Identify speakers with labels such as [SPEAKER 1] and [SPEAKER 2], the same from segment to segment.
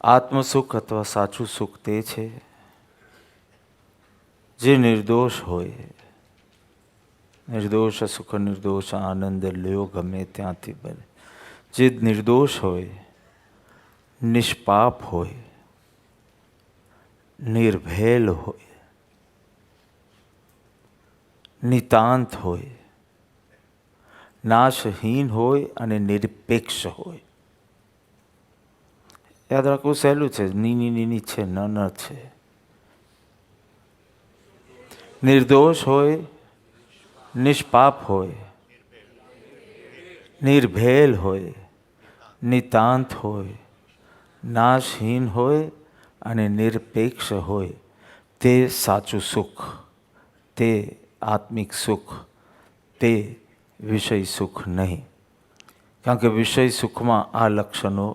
[SPEAKER 1] આત્મસુખ અથવા સાચું સુખ તે છે જે નિર્દોષ હોય. નિર્દોષ સુખ, નિર્દોષ આનંદ લ્યો ગમે ત્યાંથી બને. જે નિર્દોષ હોય, નિષ્પાપ હોય, નિર્ભેલ હોય, નિતાંત હોય, નાશહીન હોય અને નિરપેક્ષ હોય. યાદ રાખવું સહેલું છે. ની છે, ન છે. નિર્દોષ હોય, નિષ્પાપ હોય, નિર્ભેલ હોય, નિતાંત હોય, નાશહીન હોય અને નિરપેક્ષ હોય. તે સાચું સુખ, તે આત્મિક સુખ, તે વિષય સુખ નહીં. કારણ કે વિષય સુખમાં આ લક્ષણો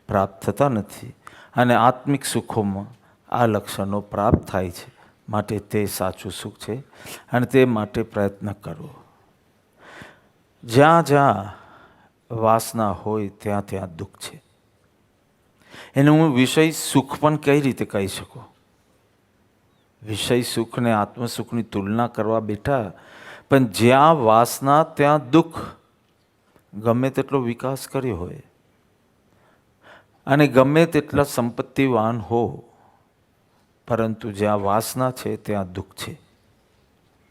[SPEAKER 1] પ્રાપ્ત થતા નથી અને આત્મિક સુખોમાં આ લક્ષણો પ્રાપ્ત થાય છે. માટે તે સાચું સુખ છે અને તે માટે પ્રયત્ન કરવો. જ્યાં જ્યાં વાસના હોય ત્યાં ત્યાં દુઃખ છે. એને હું વિષય સુખ પણ કઈ રીતે કહી શકું? વિષય સુખ ને આત્મસુખની તુલના કરવા બેઠા, પણ જ્યાં વાસના ત્યાં દુઃખ. ગમે તેટલો વિકાસ કર્યો હોય અને ગમે તેટલા સંપત્તિવાન હો, પરંતુ જ્યાં વાસના છે ત્યાં દુઃખ છે.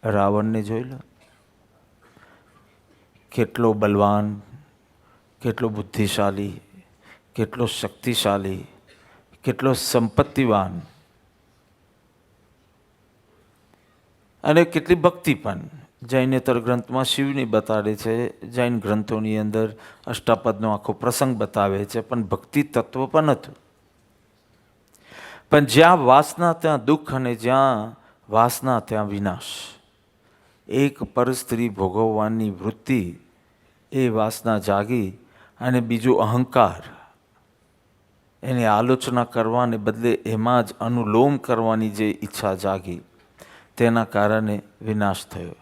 [SPEAKER 1] રાવણને જોઈ લો, કેટલો બલવાન, કેટલો બુદ્ધિશાળી, કેટલો શક્તિશાળી, કેટલો સંપત્તિવાન અને કેટલી ભક્તિ પણ. જૈનેતર ગ્રંથમાં શિવની બતાડે છે, જૈન ગ્રંથોની અંદર અષ્ટાપદનો આખો પ્રસંગ બતાવે છે, પણ ભક્તિ તત્વ પણ હતું. પણ જ્યાં વાસના ત્યાં દુઃખ અને જ્યાં વાસના ત્યાં વિનાશ. એક પરસ્ત્રી ભોગવવાની વૃત્તિ, એ વાસના જાગી અને બીજું અહંકાર, એની આલોચના કરવાને બદલે એમાં જ અનુલોમ કરવાની જે ઈચ્છા જાગી, તેના કારણે વિનાશ થયો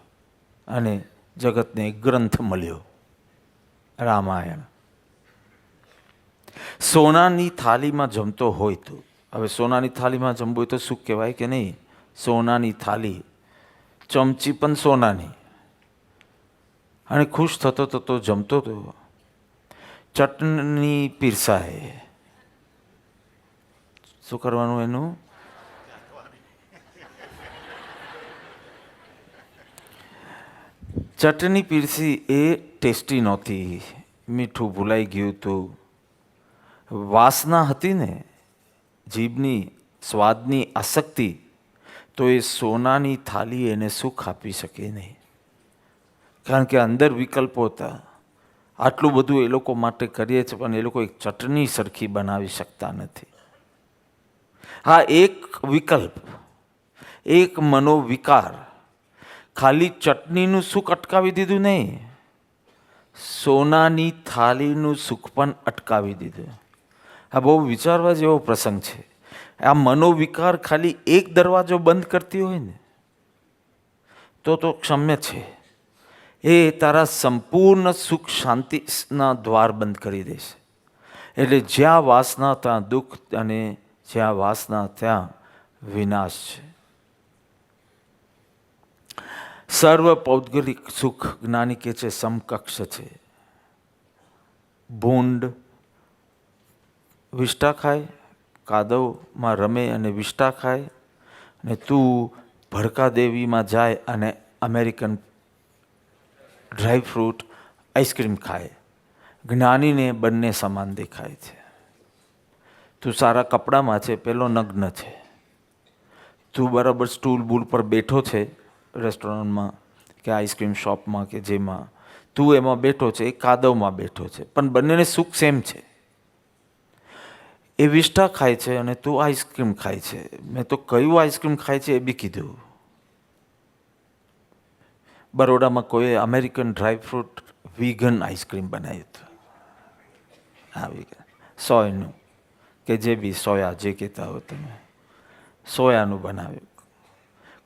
[SPEAKER 1] અને જગતને એક ગ્રંથ મળ્યો, રામાયણ. સોનાની થાળીમાં જમતો હોય તો, હવે સોનાની થાળીમાં જમવું હોય તો સુખ કહેવાય કે નહીં? સોનાની થાળી, ચમચી પણ સોનાની, અને ખુશ થતો થતો જમતો હતો. ચટણી પીરસાય, શું કરવાનું એનું? ચટણી પીરસી, એ ટેસ્ટી નહોતી, મીઠું ભૂલાઈ ગયું હતું. વાસના હતી ને, જીભની સ્વાદની આસક્તિ, તો એ સોનાની થાળી એને સુખ આપી શકે નહીં. કારણ કે અંદર વિકલ્પો હતા. આટલું બધું એ લોકો માટે કરીએ છીએ, પણ એ લોકો એક ચટણી સરખી બનાવી શકતા નથી. હા, એક વિકલ્પ, એક મનોવિકાર ખાલી ચટણીનું સુખ અટકાવી દીધું નહીં, સોનાની થાળીનું સુખ પણ અટકાવી દીધું. આ બહુ વિચારવા જેવો પ્રસંગ છે. આ મનોવિકાર ખાલી એક દરવાજો બંધ કરતી હોય ને, તો ક્ષમ્ય છે. એ તારા સંપૂર્ણ સુખ શાંતિના દ્વાર બંધ કરી દેશે. એટલે જ્યાં વાસના ત્યાં દુઃખ અને જ્યાં વાસના ત્યાં વિનાશ છે. સર્વ પૌદ્ગલિક સુખ જ્ઞાની કે છે સમકક્ષ છે. ભૂંડ વિષ્ટા ખાય, કાદવમાં રમે અને વિષ્ટા ખાય, અને તું ભડકા દેવીમાં જાય અને અમેરિકન ડ્રાયફ્રૂટ આઈસ્ક્રીમ ખાય. જ્ઞાનીને બંને સમાન દેખાય છે. તું સારા કપડામાં છે, પેલો નગ્ન છે. તું બરાબર સ્ટૂલ બૂલ પર બેઠો છે રેસ્ટોરન્ટમાં કે આઈસ્ક્રીમ શોપમાં કે જેમાં, તું એમાં બેઠો છે, એ કાદવમાં બેઠો છે, પણ બંનેને સુખ સેમ છે. એ વિષ્ટા ખાય છે અને તું આઈસ્ક્રીમ ખાય છે. મેં તો કયું આઈસ્ક્રીમ ખાય છે એ બી કીધું. બરોડામાં કોઈ અમેરિકન ડ્રાયફ્રૂટ વીગન આઈસ્ક્રીમ બનાવ્યું હતું. હા, વીગન, સોયનું કે જે બી, સોયા જે કહેતા હો તમે, સોયાનું બનાવ્યું.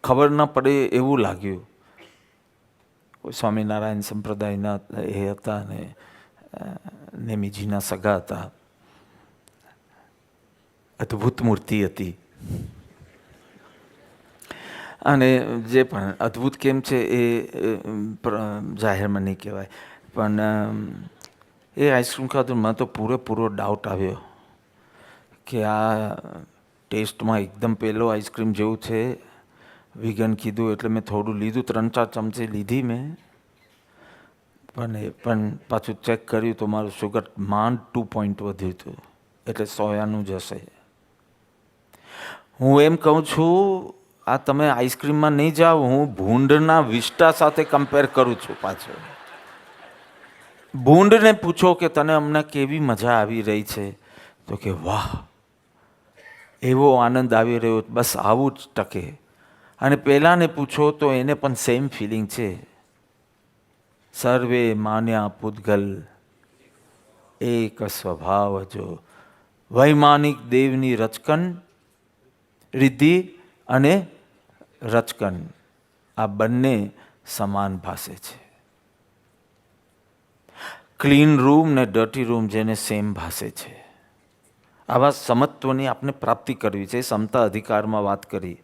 [SPEAKER 1] ખબર ન પડે એવું લાગ્યું. કોઈ સ્વામિનારાયણ સંપ્રદાયના એ હતા ને નેમીજીના સગા હતા. અદ્ભુત મૂર્તિ હતી. અને જે પણ અદ્ભુત કેમ છે એ જાહેરમાં નહીં કહેવાય, પણ એ આઈસ્ક્રીમ ખાધું મને તો પૂરેપૂરો ડાઉટ આવ્યો કે આ ટેસ્ટમાં એકદમ પહેલો આઈસ્ક્રીમ જેવું છે. વિગન કીધું એટલે મેં થોડું લીધું, 3-4 ચમચી લીધી મેં, પણ પાછું ચેક કર્યું તો મારું શુગર માંડ 2 પોઈન્ટ વધ્યું હતું, એટલે સોયાનું જ હશે. હું એમ કહું છું, આ તમે આઈસ્ક્રીમમાં નહીં જાઓ, હું ભૂંડના વિષ્ટા સાથે કમ્પેર કરું છું. પાછો ભૂંડને પૂછો કે તને અમને કેવી મજા આવી રહી છે, તો કે વાહ, એવો આનંદ આવી રહ્યો, બસ આવું જ ટકે. અને પહેલાંને પૂછો તો એને પણ સેમ ફિલિંગ છે. સર્વે માન્યા પૂતગલ એક સ્વભાવ જો, વૈમાનિક દેવની રચકન રિદ્ધિ અને રચકન આ બંને સમાન ભાષે છે. ક્લીન રૂમ ને ડર્ટી રૂમ જેને સેમ ભાષે છે. આવા સમત્વની આપણે પ્રાપ્તિ કરવી છે. સમતા અધિકારમાં વાત કરી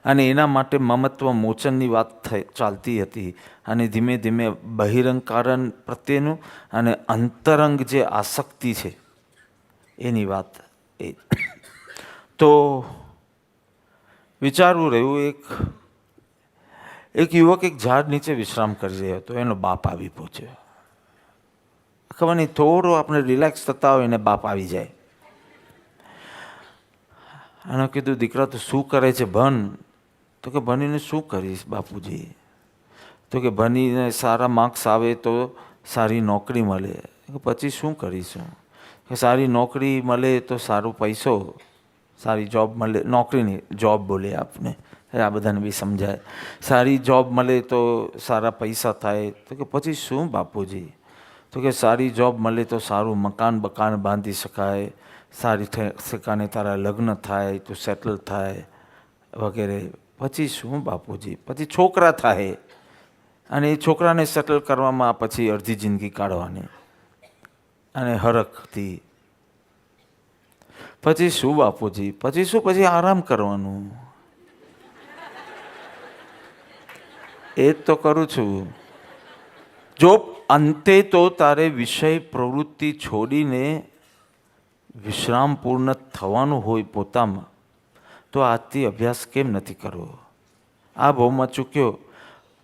[SPEAKER 1] અને એના માટે મમત્વ મોચનની વાત ચાલતી હતી, અને ધીમે ધીમે બહિરંગકારણ પ્રત્યેનું અને અંતરંગ જે આસક્તિ છે એની વાત. એ તો વિચારવું રહ્યું, એક યુવક એક ઝાડ નીચે વિશ્રામ કરી રહ્યો હતો. એનો બાપ આવી પહોંચ્યો. ખબર નહીં, થોડો આપણે રિલેક્સ થતા હોય એને બાપ આવી જાય. અને કીધું, દીકરા તો શું કરે છે, ભણ. તો કે ભણીને શું કરીશ બાપુજી? તો કે ભણીને સારા માર્ક્સ આવે તો સારી નોકરી મળે. પછી શું કરીશું? કે સારી નોકરી મળે તો સારો પૈસો, સારી જોબ મળે, નોકરી નહીં જોબ બોલે આપને, આ બધાને બી સમજાય. સારી જોબ મળે તો સારા પૈસા થાય. તો કે પછી શું બાપુજી? તો કે સારી જોબ મળે તો સારું મકાન બકાન બાંધી શકાય, સારી ઠેકાણે તારા લગ્ન થાય, તું સેટલ થાય વગેરે. પછી શું બાપુજી? પછી છોકરા થાય, અને એ છોકરાને સેટલ કરવામાં પછી અડધી જિંદગી કાઢવાની અને હરખથી. પછી શું બાપુજી? પછી શું? પછી આરામ કરવાનું. એ જ તો કરું છું. જો અંતે તો તારે વિષય પ્રવૃત્તિ છોડીને વિશ્રામ પૂર્ણ થવાનું હોય પોતામાં, તો આજથી અભ્યાસ કેમ નથી કરવો? આ ભાવમાં ચૂક્યો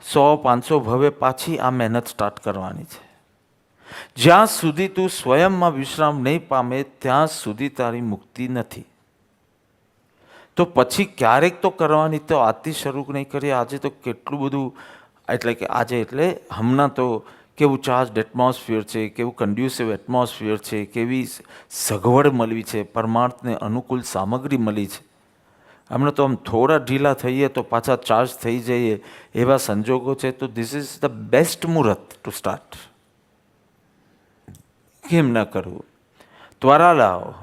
[SPEAKER 1] 100-500 ભવે પાછી આ મહેનત સ્ટાર્ટ કરવાની છે. જ્યાં સુધી તું સ્વયંમાં વિશ્રામ નહીં પામે ત્યાં સુધી તારી મુક્તિ નથી. તો પછી ક્યારેક તો કરવાની. તો આજથી શરૂ નહીં કરીએ? આજે તો કેટલું બધું, એટલે કે આજે એટલે હમણાં તો કેવું ચાર્જડ એટમોસ્ફિયર છે, કેવું કન્ડ્યુસિવ એટમોસ્ફિયર છે, કેવી સગવડ મળવી છે, પરમાર્થને અનુકૂળ સામગ્રી મળી છે. હમણાં તો આમ થોડા ઢીલા થઈએ તો પાછા ચાર્જ થઈ જઈએ એવા સંજોગો છે. તો ધીસ ઇઝ ધ બેસ્ટ મુહૂર્ત ટુ સ્ટાર્ટ. કેમ ન કરવું? ત્વરા લાવો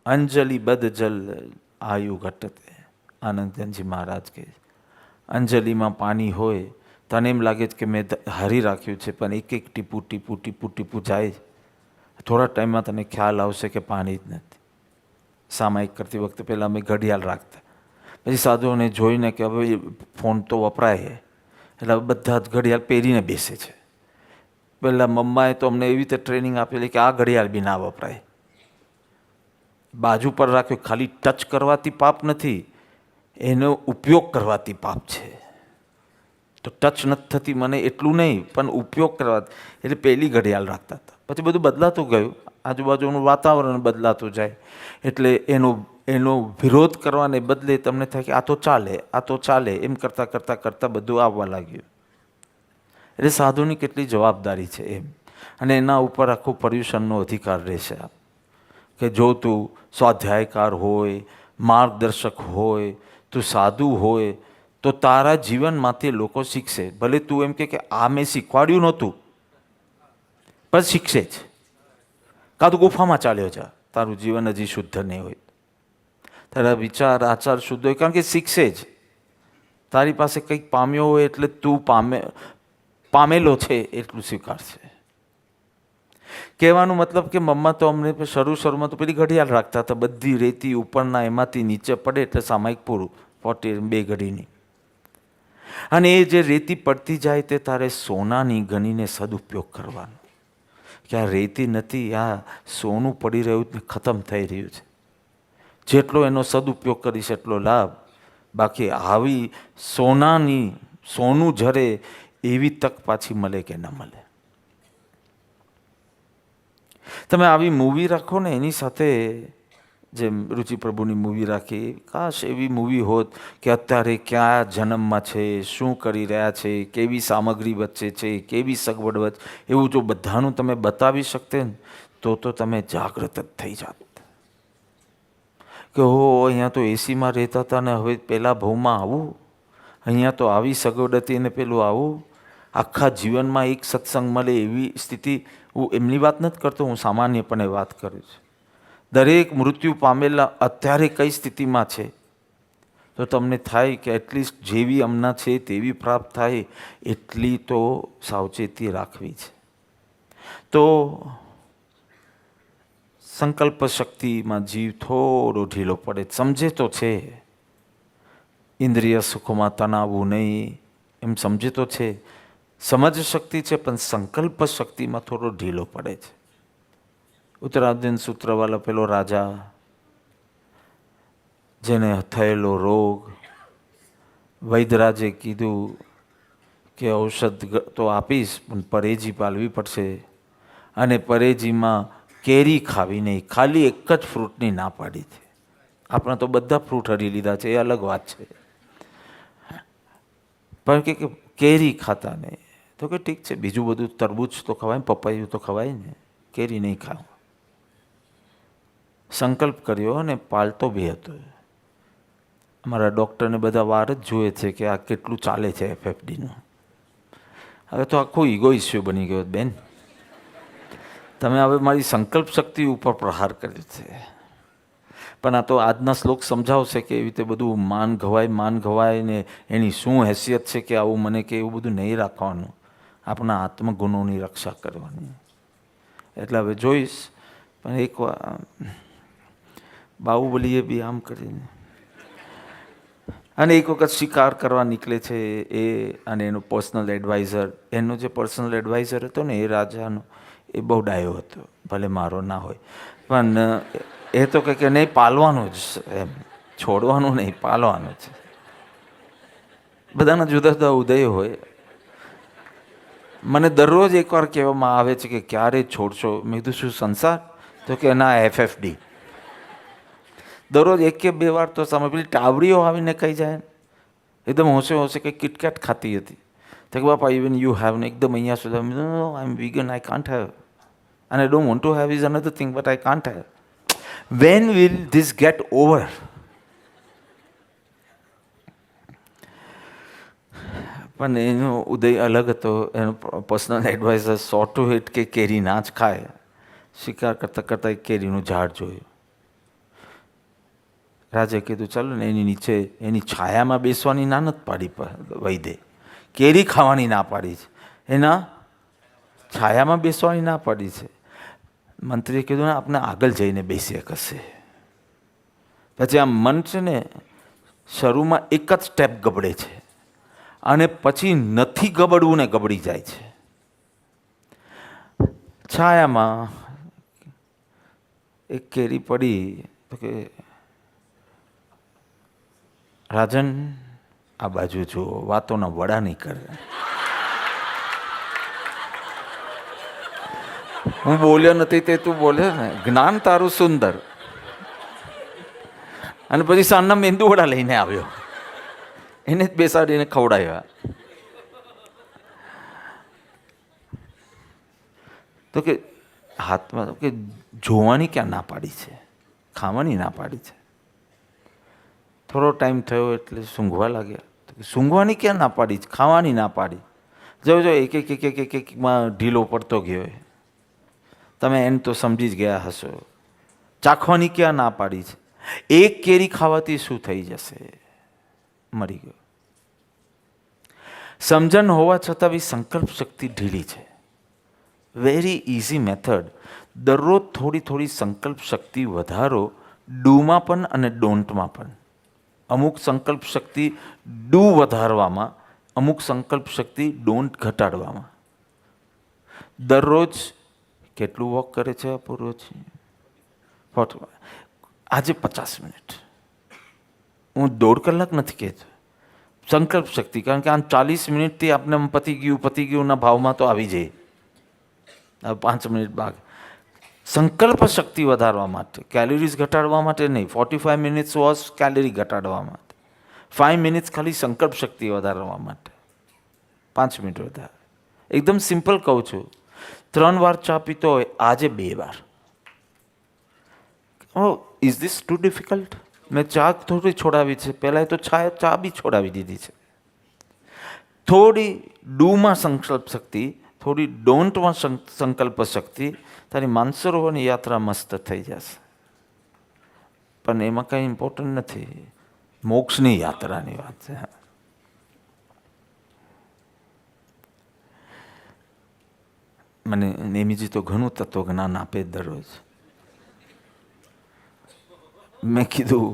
[SPEAKER 1] અંજલિ બદ જલ આયુ ઘટતે. આનંદજી મહારાજ કહે, અંજલિમાં પાણી હોય, તને એમ લાગે છે કે મેં હારી રાખ્યું છે, પણ એક એક ટીપું ટીપું ટીપું ટીપું જાય. થોડા ટાઈમમાં તને ખ્યાલ આવશે કે પાણી જ નથી. સામાયિક કરતી વખતે પહેલાં અમે ઘડિયાળ રાખતા, પછી સાધુઓને જોઈને કે હવે ફોન તો વપરાય, એટલે બધા જ ઘડિયાળ પહેરીને બેસે છે. પહેલાં મમ્માએ તો અમને એવી રીતે ટ્રેનિંગ આપેલી કે આ ઘડિયાળ બી ના વપરાય. બાજુ પર રાખ્યો, ખાલી ટચ કરવાથી પાપ નથી, એનો ઉપયોગ કરવાથી પાપ છે. તો ટચ નથી થતી મને એટલું નહીં, પણ ઉપયોગ કરવા, એટલે પહેલી ઘડિયાળ રાખતા હતા. પછી બધું બદલાતું ગયું, આજુબાજુનું વાતાવરણ બદલાતું જાય, એટલે એનો વિરોધ કરવાને બદલે તમને થાય કે આ તો ચાલે, આ તો ચાલે, એમ કરતાં કરતાં કરતાં બધું આવવા લાગ્યું. એટલે સાધુની કેટલી જવાબદારી છે એમ. અને એના ઉપર આખો પર્યુષણનો અધિકાર રહેશે. કે જો તું સ્વાધ્યાયકાર હોય, માર્ગદર્શક હોય, તું સાધુ હોય, તો તારા જીવનમાંથી લોકો શીખશે. ભલે તું એમ કે આ મેં શીખવાડ્યું નહોતું, પણ શીખશે જ. કાં તો ગુફામાં ચાલ્યો જા, તારું જીવન હજી શુદ્ધ નહીં હોય, તારા વિચાર આચાર શુદ્ધ હોય, કારણ કે શીખશે જ. તારી પાસે કંઈક પામ્યો હોય એટલે તું પામેલો છે એટલું સ્વીકારશે. કહેવાનું મતલબ કે મમ્મા તો અમને શરૂમાં તો પેલી ઘડિયાળ રાખતા હતા, બધી રેતી ઉપરના એમાંથી નીચે પડે એટલે સામાયિક પૂરું, 2 ઘડીની. અને એ જે રેતી પડતી જાય તે તારે સોનાની ગણીને સદુપયોગ કરવાનો, કે આ રેતી નથી, આ સોનું પડી રહ્યું ને ખતમ થઈ રહ્યું છે. જેટલો એનો સદુપયોગ કરીશ એટલો લાભ. બાકી આવી સોનું ઝરે એવી તક પાછી મળે કે ન મળે. તમે આવી મૂવી રાખો ને, એની સાથે જેમ રુચિ પ્રભુની મૂવી રાખી, કાશ એવી મૂવી હોત કે અત્યારે ક્યાં જન્મમાં છે, શું કરી રહ્યા છે, કેવી સામગ્રી વચ્ચે છે, કેવી સગવડ વચ્ચે, એવું જો બધાનું તમે બતાવી શકતે ને તો તમે જાગૃત જ થઈ જાત કે હો અહીંયા તો એસીમાં રહેતા હતા ને હવે પહેલાં ભાવમાં આવું, અહીંયા તો આવી સગવડ હતી ને પેલું આવું. આખા જીવનમાં એક સત્સંગ મળે એવી સ્થિતિ. હું એમની વાત નથી કરતો, હું સામાન્યપણે વાત કરું છું. દરેક મૃત્યુ પામેલા અત્યારે કઈ સ્થિતિમાં છે તો તમને થાય કે એટલીસ્ટ જેવી હમણાં છે તેવી પ્રાપ્ત થાય, એટલી તો સાવચેતી રાખવી છે. તો સંકલ્પ શક્તિમાં જીવ થોડો ઢીલો પડે. સમજે તો છે ઇન્દ્રિય સુખોમાં તણાવવું નહીં, એમ સમજે તો છે, સમજ શક્તિ છે, પણ સંકલ્પ શક્તિમાં થોડો ઢીલો પડે છે. ઉત્તરાધીન સૂત્રવાળો પેલો રાજા, જેને થયેલો રોગ, વૈદ્યરાજે કીધું કે ઔષધ તો આપીશ પણ પરેજી પાળવી પડશે, અને પરેજીમાં કેરી ખાવી નહીં, ખાલી એક જ ફ્રૂટની ના પાડી છે. આપણે તો બધા ફ્રૂટ હરી લીધા છે, એ અલગ વાત છે, પણ કે કેરી ખાતા નહીં. તો કે ઠીક છે, બીજું બધું તરબૂચ તો ખવાય, પપૈયું તો ખવાય ને, કેરી નહીં ખાવ. સંકલ્પ કર્યો અને પાલતો બી હતો. અમારા ડૉક્ટરને બધા વાર જ જુએ છે કે આ કેટલું ચાલે છે FFDનું. હવે તો આખું ઈગો ઇસ્યુ બની ગયો બેન. તમે હવે મારી સંકલ્પ શક્તિ ઉપર પ્રહાર કર્યો છે. પણ આ તો આજના શ્લોક સમજાવશે કે એવી રીતે બધું માન ઘવાય ને એની શું હેસિયત છે કે આવું મને કે એવું બધું નહીં રાખવાનું, આપણા આત્મગુણોની રક્ષા કરવાની. એટલે હવે જોઈશ. પણ એક બાહુબલીએ બી આમ કરીને, અને એક વખત શિકાર કરવા નીકળે છે એ અને એનો પર્સનલ એડવાઇઝર. એનો જે પર્સનલ એડવાઇઝર હતો ને એ રાજાનો, એ બહુ ડાયો હતો, ભલે મારો ના હોય, પણ એ તો કે નહીં, પાલવાનું જ, એમ છોડવાનું નહીં, પાલવાનું છે. બધાના જુદા જુદા ઉદય હોય. મને દરરોજ એકવાર કહેવામાં આવે છે કે ક્યારે છોડશો. મેં કીધું શું સંસાર? તો કે ના, FFD. દરરોજ 1 કે 2 વાર તો સામે પેલી ટાવડીઓ આવીને કહી જાય, એકદમ હોશે કે કિટકેટ ખાતી હતી. તો કે બાપા ઇવન યુ હેવ ને, એકદમ અહીંયા સુધી I am vegan, I can't have, and I don't want to have is another thing, but I can't have. When will this get over? પણ એનો ઉદય અલગ હતો. એનો પર્સનલ એડવાઇઝર સો ટુ હિટ કે કેરી ના જ ખાય. શિકાર કરતાં કરતાં એક કેરીનું ઝાડ જોયું. રાજાએ કીધું ચાલો ને એની નીચે એની છાયામાં બેસવાની ના નથી પાડી વૈદ્ય, કેરી ખાવાની ના પાડી છે, એના છાયામાં બેસવાની ના પાડી છે. મંત્રીએ કીધું ને આપણે આગળ જઈને બેસીએ કશે. પછી આમ મન છે ને શરૂમાં એક જ સ્ટેપ ગબડે છે અને પછી નથી ગબડવું ને ગબડી જાય છે. છાયામાં એક કેરી પડી તો કે રાજન આ બાજુ જુઓ, વાતોના વડા નહીં કરે. હું બોલ્યો નથી તે તું બોલે ને, જ્ઞાન તારું સુંદર. અને પછી સાંજના મેંદુ વડા લઈને આવ્યો, એને જ બેસાડીને ખવડાવ્યા. તો કે હાથમાં કે જોવાની ક્યાં ના પાડી છે, ખાવાની ના પાડી છે. થોડો ટાઈમ થયો એટલે સૂંઘવા લાગ્યા. સૂંઘવાની ક્યાં ના પાડી છે, ખાવાની ના પાડી. જો એક એક એક એક એકમાં ઢીલો પડતો ગયો. તમે એને તો સમજી જ ગયા હશો. ચાખવાની ક્યાં ના પાડી છે. એક કેરી ખાવાથી શું થઈ જશે, મરી ગયો. સમજણ હોવા છતાં બી સંકલ્પ શક્તિ ઢીલી છે. Very easy method. દરરોજ થોડી થોડી સંકલ્પ શક્તિ વધારો, ડૂમાં પણ અને ડોન્ટમાં પણ. અમુક સંકલ્પ શક્તિ ડૂ વધારવામાં, અમુક સંકલ્પ શક્તિ ડોન્ટ ઘટાડવામાં. દરરોજ કેટલું વોક કરે છે અપૂર્વજી? આજે 50 મિનિટ. હું 1.5 કલાક નથી કહેતો. સંકલ્પ શક્તિ, કારણ કે આમ 40 મિનિટથી આપણે પતી ગયુંના ભાવમાં તો આવી જાય. હવે 5 મિનિટ બાદ સંકલ્પ શક્તિ વધારવા માટે, કેલરીઝ ઘટાડવા માટે નહીં. 45 મિનિટ્સ વોઝ કેલરી ઘટાડવા માટે, 5 મિનિટ્સ ખાલી સંકલ્પ શક્તિ વધારવા માટે, 5 મિનિટ વધારે. એકદમ સિમ્પલ કહું છું. 3 વાર ચા પીતો હોય, આજે 2 વાર. ઓ ઇઝ ધીસ ટુ ડિફિકલ્ટ? મેં ચા થોડી છોડાવી છે, પહેલાં તો ચા બી છોડાવી દીધી છે. થોડી ડૂમાં સંકલ્પ શક્તિ, થોડી ડોન્ટમાં સંકલ્પ શક્તિ, તારી માનસરોવરની યાત્રા મસ્ત થઈ જશે. પણ એમાં કંઈ ઇમ્પોર્ટન્ટ નથી, મોક્ષની યાત્રાની વાત છે. મને નેમીજી તો ઘણું તત્વજ્ઞાન આપે દરરોજ. મેં કીધું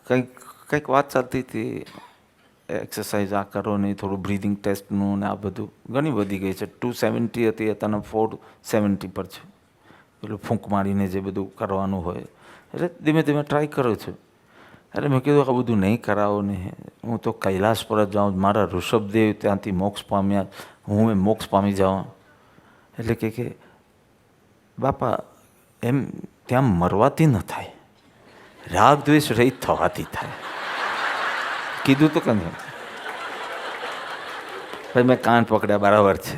[SPEAKER 1] કંઈક વાત ચાલતી હતી, એક્સરસાઇઝ આ કરો ને થોડું બ્રીધિંગ ટેસ્ટનું ને આ બધું ઘણી વધી ગઈ છે. 270 હતી, અત્યારના 470 પર છે. પેલું ફૂંક મારીને જે બધું કરવાનું હોય, એટલે ધીમે ધીમે ટ્રાય કરું છું. એટલે મેં કીધું આ બધું નહીં કરાવો ને, હું તો કૈલાસ પર જ જાઉં. મારા ઋષભદેવ ત્યાંથી મોક્ષ પામ્યા, હું એ મોક્ષ પામી જાઉં. એટલે કે બાપા એમ ત્યાં મરવાથી ન થાય, રાગ દ્વેષ રહિત થવાથી થાય. કીધું તો કંઈ ભાઈ, મેં કાન પકડ્યા, બરાબર છે.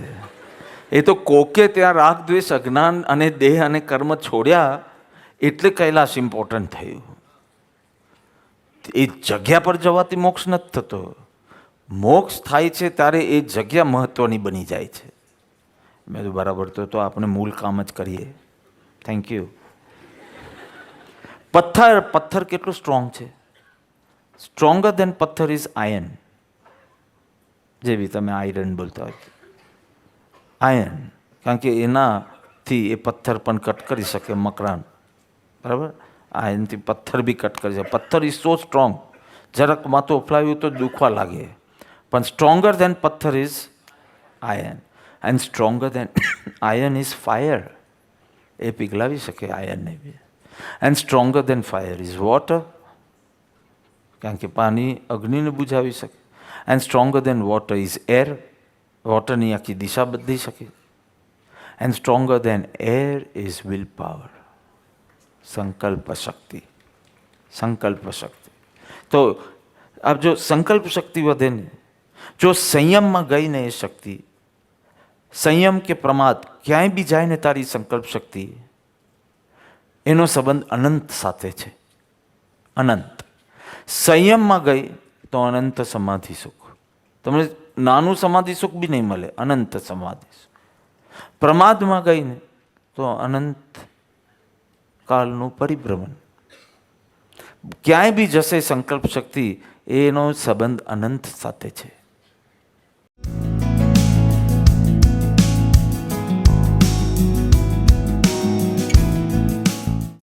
[SPEAKER 1] એ તો કોકે ત્યાં રાગ દ્વેષ અજ્ઞાન અને દેહ અને કર્મ છોડ્યા એટલે કૈલાસ ઇમ્પોર્ટન્ટ થયું. એ જગ્યા પર જવાથી મોક્ષ નથી થતો. મોક્ષ થાય છે ત્યારે એ જગ્યા મહત્વની બની જાય છે. મેં તો બરાબર, તો આપણે મૂળ કામ જ કરીએ. Thank you. પથ્થર કેટલું સ્ટ્રોંગ છે? સ્ટ્રોંગર દેન પથ્થર ઇઝ આયર્ન. જે બી તમે આયરન બોલતા હોય, આયર્ન, કારણ કે એનાથી એ પથ્થર પણ કટ કરી શકે, મકરાન. બરાબર? આયર્નથી પથ્થર બી કટ કરી શકે. પથ્થર ઇઝ સો સ્ટ્રોંગ, જરાક માથું અફલાવ્યું તો દુખવા લાગે. પણ સ્ટ્રોંગર દેન પથ્થર is iron. And stronger than iron is fire. એ પીગળાવી શકે આયર્નને બી. And stronger than fire is water, કારણ કે પાણી અગ્નિને બુઝાવી શકે. And stronger than water is air, વોટરની આખી દિશા બદલી શકે. And stronger than air is will power, સંકલ્પ શક્તિ. સંકલ્પ શક્તિ. તો આપ જો સંકલ્પ શક્તિ વધે ને, જો સંયમમાં ગઈ ને એ શક્તિ, સંયમ કે પ્રમાદ ક્યાંય બી જાય ને તારી સંકલ્પ શક્તિ, એનો સંબંધ અનંત સાથે છે. અનંત. સંયમમાં ગઈ તો અનંત સમાધિ સુખ. તમને નાનું સમાધિ સુખ બી નહીં મળે, અનંત સમાધિ સુખ. પ્રમાદમાં ગઈ ને તો અનંત કાળનું પરિભ્રમણ. ક્યાંય બી જશે સંકલ્પ શક્તિ, એનો સંબંધ અનંત સાથે છે.